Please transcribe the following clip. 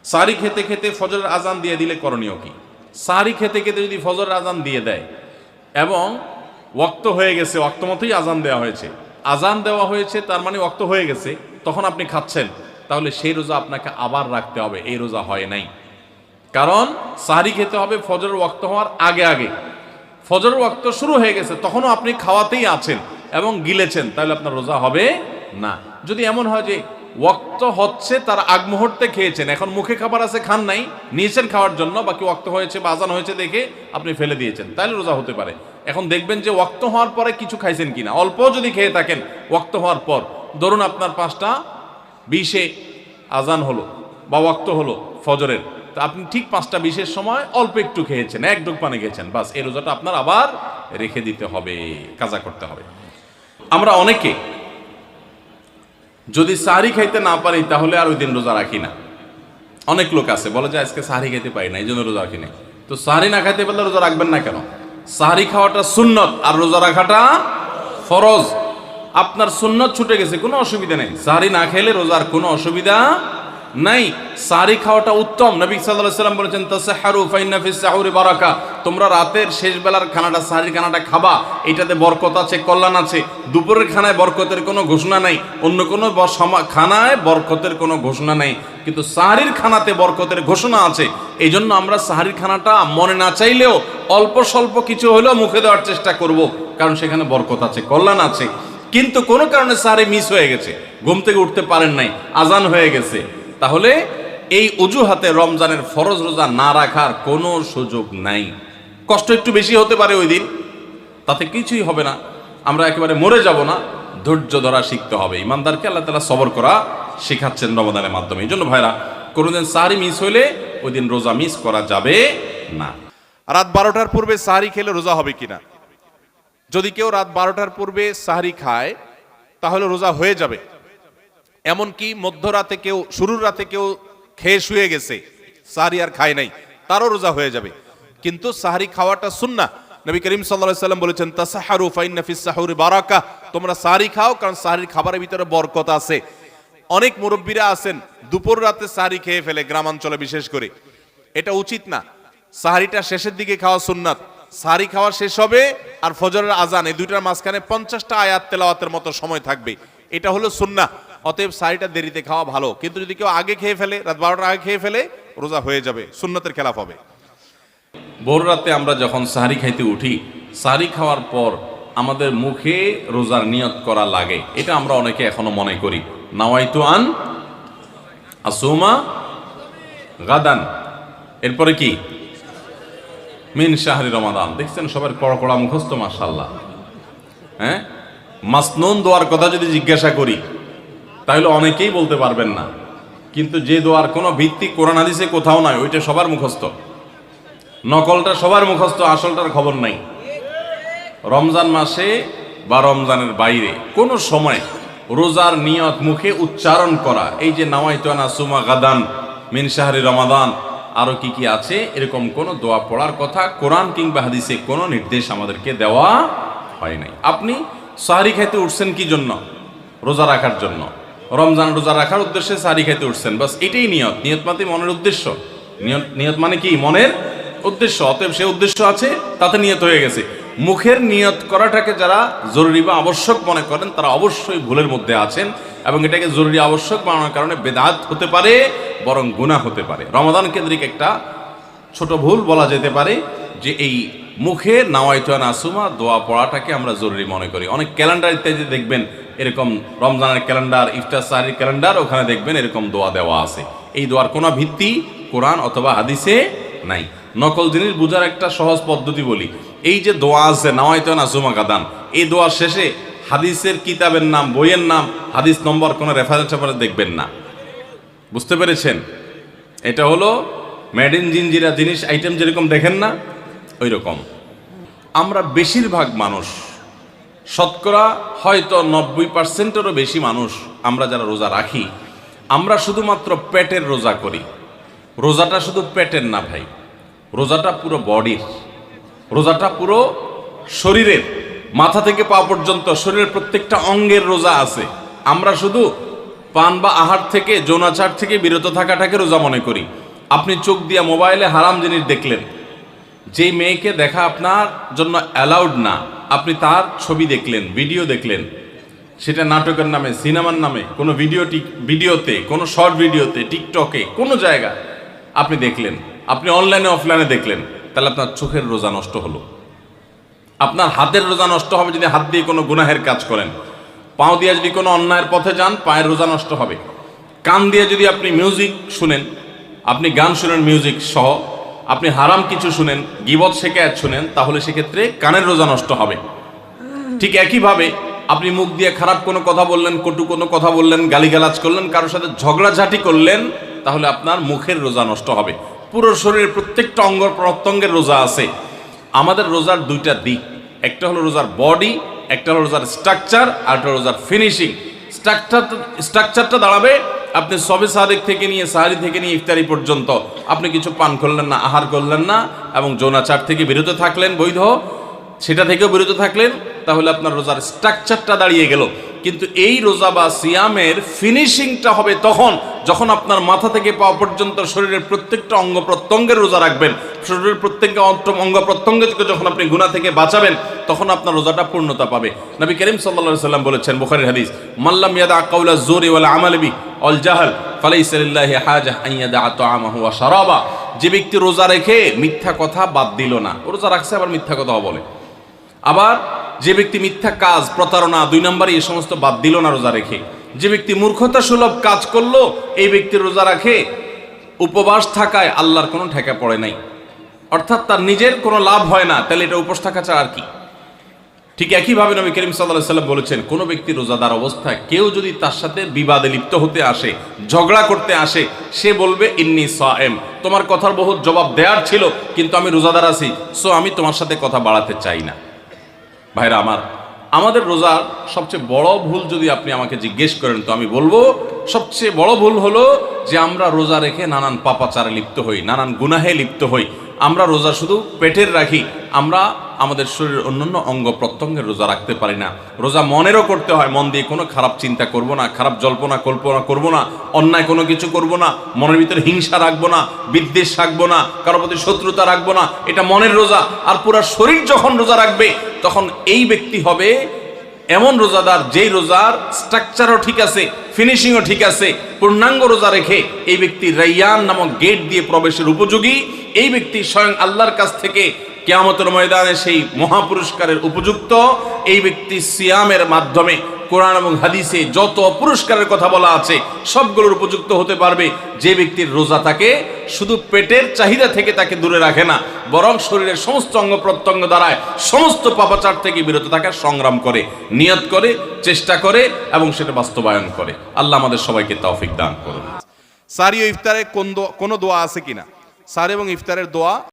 সাহরি খেতে খেতে ফজরের আজান দিয়ে দিলে করণীয় কি? সাহরি খেতে খেতে যদি ফজরের আজান দিয়ে দেয় এবং ওয়াক্ত হয়ে গেছে, ওয়াক্ত মতোই আজান দেওয়া হয়েছে, আজান দেওয়া হয়েছে তার মানে ওয়াক্ত হয়ে গেছে, তখন আপনি খাচ্ছেন, তাহলে সেই রোজা আপনাকে আবার রাখতে হবে, এই রোজা হয় নাই। কারণ সাহরি খেতে হবে ফজরের ওয়াক্ত হওয়ার আগে আগে। ফজরের ওয়াক্ত শুরু হয়ে গেছে, তখনও আপনি খাওয়াতেই আছেন এবং গিলেছেন, তাহলে আপনার রোজা হবে না। যদি এমন হয় যে ওয়াক্ত হচ্ছে তার আগ মুহূর্তে খেয়েছেন, এখন মুখে খাবার আছে, খান নাই, নিয়েছেন খাওয়ার জন্য, বাকি ওয়াক্ত হয়েছে বা আজান হয়েছে দেখে আপনি ফেলে দিয়েছেন, তাহলে রোজা হতে পারে। এখন দেখবেন যে ওয়াক্ত হওয়ার পরে কিছু খাইছেন কিনা, অল্প যদি খেয়ে থাকেন ওয়াক্ত হওয়ার পর, ধরুন আপনার 5:20 আজান হলো বা ওয়াক্ত হলো ফজরের, তো আপনি ঠিক 5:20 সময় অল্প একটু খেয়েছেন, এক ডুব পানি খেয়েছেন, বাস এই রোজাটা আপনার আবার রেখে দিতে হবে, কাজা করতে হবে। আমরা অনেকে যদি সাহরি খাইতে না পারি তাহলে আর ওই দিন রোজা রাখি না। অনেক লোক আছে বলে যে আজকে সাহরি খাইতে পারি না, এই জন্য রোজা রাখি না। তো সাহরি না খাইতে পারলে রোজা রাখবেন না কেন? সাহরি খাওয়াটা সুন্নত আর রোজা রাখাটা ফরজ। আপনার সুন্নত ছুটে গেছে, কোনো অসুবিধা নেই, সাহরি না খেলে রোজার কোনো অসুবিধা নাই। সাহরি খাওয়াটা উত্তম। নবী সাল্লাল্লাহু আলাইহি ওয়াসাল্লাম বলেছেন তাসাহহারু ফাইন্না ফিস সাহুরি বারাকা, তোমরা রাতের শেষ বেলার খানাটা, সাহরির খানাটা খাবা, এটাতে বরকত আছে, কল্যাণ আছে। দুপুরের খানায় বরকতের কোনো ঘোষণা নাই, অন্য কোনো খানায় বরকতের কোনো ঘোষণা নাই, কিন্তু সাহরির খানাতে বরকতের ঘোষণা আছে। এই জন্য আমরা সাহরির খানাটা মনে না চাইলেও অল্প স্বল্প কিছু হলেও মুখে দেওয়ার চেষ্টা করব, কারণ সেখানে বরকত আছে, কল্যাণ আছে। কিন্তু কোনো কারণে সাহরি মিস হয়ে গেছে, ঘুম থেকে উঠতে পারেন নাই, আজান হয়ে গেছে, তাহলে এই অজুহাতে রমজানের ফরজ রোজা না রাখার কোনো সুযোগ নাই। কষ্ট একটু বেশি হতে পারে ওই দিন, তাতে কিছুই হবে না, আমরা একেবারে মরে যাব না। ধৈর্য ধরা শিখতে হবে। ইমানদারকে আল্লাহ তাআলা সবর করা শেখাচ্ছেন রমজানের মাধ্যমে। এই জন্য ভাইরা, কোনোদিন সাহরি মিস হইলে ওই দিন রোজা মিস করা যাবে না। রাত 12টার পূর্বে সাহরি খেলে রোজা হবে কিনা? যদি কেউ রাত 12টার পূর্বে সাহরি খায় তাহলে রোজা হয়ে যাবে। এমনকি মধ্যরাতে কেউ, শুরুর রাতে কেউ খেয়ে শুয়ে গেছে, সাহরি আর খায় নাই, তারও রোজা হয়ে যাবে। কিন্তু সাহরি খাওয়াটা সুন্নাহ। নবী করিম সাল্লাল্লাহু আলাইহি ওয়াসাল্লাম বলেছেন তাসাহহারু ফাইন্না ফিস সাহুরি বারাকা, তোমরা সাহরি খাও, কারণ সাহরির খাবারের ভিতরে বরকত আছে। অনেক মুরব্বীরা আছেন দুপুর রাতে সাহরি খেয়ে ফেলে, গ্রামাঞ্চলে বিশেষ করে। এটা উচিত না। সাহরিটা শেষের দিকে খাওয়া সুন্নাত। সাহরি খাওয়া শেষ হবে আর ফজরের আজান, এই দুইটার মাঝখানে 50টা আয়াত তেলাওয়াতের মতো সময় থাকবে, এটা হলো সুন্নাহ। অতএব সাহরিটা দেরিতে খাওয়া ভালো। কিন্তু যদি কেউ আগে খেয়ে ফেলে, রাত 12টার আগে খেয়ে ফেলে, রোজা হয়ে যাবে, সুন্নতের খেলাফ হবে। ভোর রাতে আমরা যখন সাহরি খাইতে উঠি, সাহরি খাওয়ার পর আমাদের মুখে রোজার নিয়ত করা লাগে। এটা আমরা অনেকে এখনো মনে করি, নাওয়াইতু আন আসুমা গাদান, এরপরে কি মিন শাহরি রমাদান। দেখছেন সবার কড়া কড়া মুখস্থ, মাশাআল্লাহ। হ্যাঁ, মাসনুন দোয়ার কথা যদি জিজ্ঞাসা করি তাহলে অনেকেই বলতে পারবেন না, কিন্তু যে দোয়ার কোনো ভিত্তি কোরআন হাদিসে কোথাও নাই, ওইটা সবার মুখস্থ। নকলটা সবার মুখস্থ, আসলটার খবর নাই। রমজান মাসে বা রমজানের বাইরে কোনো সময় রোজার নিয়ত মুখে উচ্চারণ করা, এই যে নাওয়াইতু আন আসুমা গাদান মিন শাহরি রমাদান, আরো কি কি আছে, এরকম কোন দোয়া পড়ার কথা কোরআন কিংবা হাদিসে কোনো নির্দেশ আমাদেরকে দেওয়া হয় নাই। আপনি সাহরি খাইতে উঠছেন কি জন্য? রোজা রাখার জন্য। রমজান রোজা রাখার উদ্দেশ্যে সাহরি খাইতে উঠছেন, বাস এটাই নিয়ত। নিয়ত মানে মনের উদ্দেশ্য। নিয়ত মানে কি? মনের উদ্দেশ্য। অতএব সে উদ্দেশ্য আছে, তাতে নিয়ত হয়ে গেছে। মুখের নিয়ত করাটাকে যারা জরুরি বা আবশ্যক মনে করেন তারা অবশ্যই ভুলের মধ্যে আছেন, এবং এটাকে জরুরি আবশ্যক বানানোর কারণে বেদাত হতে পারে, বরং গুনাহ হতে পারে। রমাদান কেন্দ্রিক একটা ছোট ভুল বলা যেতে পারে যে এই মুখে নাওয়াইতু আন আসুমা দোয়া পড়াটাকে আমরা জরুরি মনে করি। অনেক ক্যালেন্ডার ইত্যাদি দেখবেন এরকম, রমজানের ক্যালেন্ডার, ইফতার সাহরির ক্যালেন্ডার, ওখানে দেখবেন এরকম দোয়া দেওয়া আছে। এই দোয়ার কোনো ভিত্তি কোরআন অথবা হাদিসে নাই। নকল জিনিস বোঝার একটা সহজ পদ্ধতি বলি, এই যে দোয়া আছে নাওয়াইতু আন আসুমা গাদান, এই দোয়ার শেষে হাদিসের কিতাবের নাম, বইয়ের নাম, হাদিস নম্বর, কোনো রেফারেন্স দেখবেন না। বুঝতে পেরেছেন? এটা হলো মেড ইন জিনজিরা জিনিস, আইটেম যেরকম দেখেন না, ওই রকম। আমরা বেশিরভাগ মানুষ, শতকরা হয়তো 90%-এরও বেশি মানুষ, আমরা যারা রোজা রাখি, আমরা শুধুমাত্র পেটের রোজা করি। রোজাটা শুধু পেটের না ভাই, রোজাটা পুরো বডির, রোজাটা পুরো শরীরের, মাথা থেকে পা পর্যন্ত শরীরের প্রত্যেকটা অঙ্গের রোজা আছে। আমরা শুধু পান বা আহার থেকে, যৌনাচার থেকে বিরত থাকাটাকে রোজা মনে করি। আপনি চোখ দিয়ে মোবাইলে হারাম জিনিস দেখলেন, যেই মেয়েকে দেখা আপনার জন্য অ্যালাউড না, আপনি তার ছবি দেখলেন, ভিডিও দেখলেন, সেটা নাটকের নামে, সিনেমার নামে, কোনো ভিডিওতে, কোনো শর্ট ভিডিওতে, টিকটকে, কোনো জায়গায় আপনি দেখলেন, আপনি অনলাইনে অফলাইনে দেখলেন, তাহলে আপনার চোখের রোজা নষ্ট হলো। আপনার হাতের রোজা নষ্ট হবে যদি হাত দিয়ে কোনো গুনাহের কাজ করেন। পাও দিয়ে যদি কোনো অন্যায়ের পথে যান, পায়ের রোজা নষ্ট হবে। কান দিয়ে যদি আপনি মিউজিক শুনেন, আপনি গান শুনেন মিউজিক সহ, আপনি হারাম কিছু শুনেন, গীবত শিকায়াত শুনেন, তাহলে সেক্ষেত্রে কানের রোজা নষ্ট হবে। ঠিক একইভাবে আপনি মুখ দিয়ে খারাপ কোনো কথা বললেন, কটু কোনো কথা বললেন, গালিগালাজ করলেন, কারোর সাথে ঝগড়াঝাটি করলেন, তাহলে আপনার মুখের রোজা নষ্ট হবে। পুরো শরীরের প্রত্যেকটা অঙ্গ প্রত্যঙ্গের রোজা আছে। আমাদের রোজার দুইটা দিক, একটা হলো রোজার বডি, একটা হলো রোজার স্ট্রাকচার, আর একটা রোজার ফিনিশিং। স্ট্রাকচারটা দাঁড়াবে আপনি সবে সাদেক থেকে নিয়ে, সাহারি থেকে নিয়ে ইফতারি পর্যন্ত আপনি কিছু পান করলেন না, আহার করলেন না, এবং যৌনাচার থেকে বিরত থাকলেন, বৈধ সেটা থেকেও বিরত থাকলেন, তাহলে আপনার রোজার স্ট্রাকচারটা দাঁড়িয়ে গেল। কিন্তু এই রোজা বা সিয়ামের ফিনিশিংটা হবে তখন যখন আপনার মাথা থেকে পাওয়া পর্যন্ত শরীরের প্রত্যেকটা অঙ্গ প্রত্যঙ্গের রোজা রাখবেন। শরীরের প্রত্যেকটা অঙ্গ প্রত্যঙ্গকে যখন আপনি গুনাহ থেকে বাঁচাবেন, তখন আপনার রোজাটা পূর্ণতা পাবে। নবী করিম সাল্লাল্লাহু আলাইহি সাল্লাম বলেছেন, বুখারীর হাদিস, মাল্লাম ইয়াদা কাওলা যুরি ওয়াল আমাল বি ওয়াল জাহল ফালাইসা লিল্লাহি হাজা আন ইয়াদা তাআমাহু ওয়া শারাবা। যে ব্যক্তি রোজা রেখে মিথ্যা কথা বাদ দিল না, রোজা রাখছে আবার মিথ্যা কথা বলে, আবার যে ব্যক্তি মিথ্যা কাজ, প্রতারণা, 2 নম্বরে এই সমস্ত বাদ দিল না রোজা রেখে, যে ব্যক্তি মূর্খতা সুলভ কাজ করলো, এই ব্যক্তি রোজা রাখে উপবাস থাকায় আল্লাহর কোনো ঠেকা পড়ে নাই, অর্থাৎ তার নিজের কোনো লাভ হয় না, তাহলে এটা উপোস থাকা ছাড়া আর কি। ঠিক একইভাবে নবী করিম সাল্লাল্লাহু আলাইহি সাল্লাম বলেছেন, কোনো ব্যক্তি রোজাদার অবস্থায় কেউ যদি তার সাথে বিবাদে লিপ্ত হতে আসে, ঝগড়া করতে আসে, সে বলবে ইন্নী সায়েম, তোমার কথার বহুত জবাব দেওয়ার ছিল, কিন্তু আমি রোজাদার আছি, সো আমি তোমার সাথে কথা বাড়াতে চাই না। ভাইরা আমার, আমাদের রোজার সবচেয়ে বড় ভুল যদি আপনি আমাকে জিজ্ঞেস করেন, তো আমি বলবো সবচেয়ে বড় ভুল হলো যে আমরা রোজা রেখে নানান পাপাচারে লিপ্ত হই, নানান গুনাহে লিপ্ত হই। আমরা রোজা শুধু পেটের রাখি, আমরা আমাদের শরীরের অন্যান্য অঙ্গ প্রত্যঙ্গের রোজা রাখতে পারি না। রোজা মনেরও করতে হয়, মন দিয়ে কোনো খারাপ চিন্তা করব না, খারাপ জল্পনা কল্পনা করব না, অন্যায় কোনো কিছু করব না, মনের ভিতরে হিংসা রাখবো না, বিদ্বেষ রাখবো না, কারোর প্রতি শত্রুতা রাখবো না, এটা মনের রোজা। আর পুরো শরীর যখন রোজা রাখবে, তখন এই ব্যক্তি হবে এমন রোজাদার যেই রোজার স্ট্রাকচারও ঠিক আছে, ফিনিশিংও ঠিক আছে, পূর্ণাঙ্গ রোজা রেখে এই ব্যক্তি রাইয়ান নামক গেট দিয়ে প্রবেশের উপযোগী। এই ব্যক্তি স্বয়ং আল্লাহর কাছ থেকে কিয়ামতের ময়দানে সেই মহাপুরস্কারের উপযুক্ত। এই ব্যক্তি সিয়ামের মাধ্যমে কোরআন এবং হাদিসে যত পুরস্কারের কথা বলা আছে সবগুলোর উপযুক্ত হতে পারবে। যে ব্যক্তির রোজা তাকে শুধু পেটের চাহিদা থেকে তাকে দূরে রাখে না, বরং শরীরের সমস্ত অঙ্গ প্রত্যঙ্গ দ্বারায় সমস্ত পাপাচার থেকে বিরত থাকার সংগ্রাম করে, নিয়ত করে, চেষ্টা করে এবং সেটা বাস্তবায়ন করে। আল্লাহ আমাদের সবাইকে তৌফিক দান করুন। সারি ও ইফতারে কোনো দোয়া আছে কিনা? সারি এবং ইফতারের দোয়া